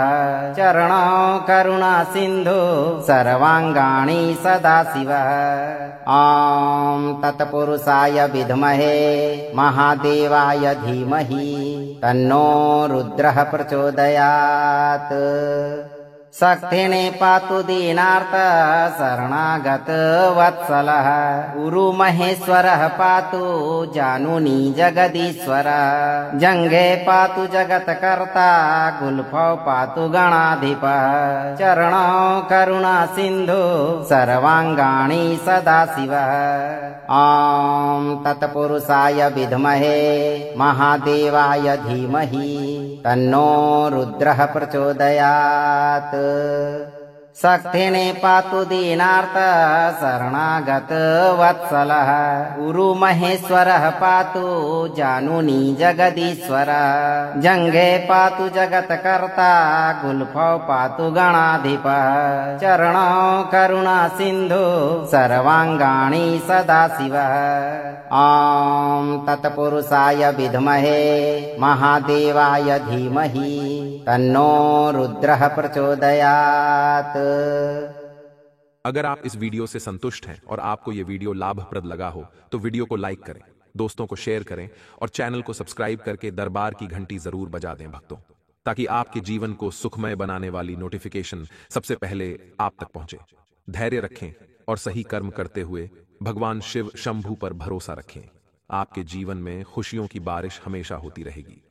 चरणौ करुणा सिन्धु सर्वांगाणि सदाशिवः ॐ तत्पुरुषाय विद्महे महादेवाय धीमहि तन्नो रुद्रः प्रचोदयात् शक्तिने पातु दीनार्थ शरणागत वत्सलः गुरु महेश्वरः पातु जानुनी जगदीश्वर जंगे पातु जगत्कर्ता गुल्फौ पातु गणाधिपः चरणौ करुणा सिन्धु सर्वांगाणि सदाशिवः ॐ तत्पुरुषाय विद्महे महादेवाय धीमहि तन्नो रुद्रः प्रचोदयात् शक्तिने पातु दीनार्थ शरणागत वत्सलः गुरु महेश्वरः पातु जानुनी जगदीश्वर जंगे पातु जगत्कर्ता गुल्फौ पातु गणाधिपः चरणौ करुणा सिन्धु सर्वांगाणि सदाशिवः ॐ तत्पुरुषाय विद्महे महादेवाय धीमहि तन्नो रुद्रः प्रचोदयात्। अगर आप इस वीडियो से संतुष्ट हैं और आपको ये वीडियो लाभप्रद लगा हो तो वीडियो को लाइक करें, दोस्तों को शेयर करें और चैनल को सब्सक्राइब करके दरबार की घंटी जरूर बजा दें भक्तों, ताकि आपके जीवन को सुखमय बनाने वाली नोटिफिकेशन सबसे पहले आप तक पहुंचे। धैर्य रखें और सही कर्म करते हुए भगवान शिव शंभू पर भरोसा रखें। आपके जीवन में खुशियों की बारिश हमेशा होती रहेगी।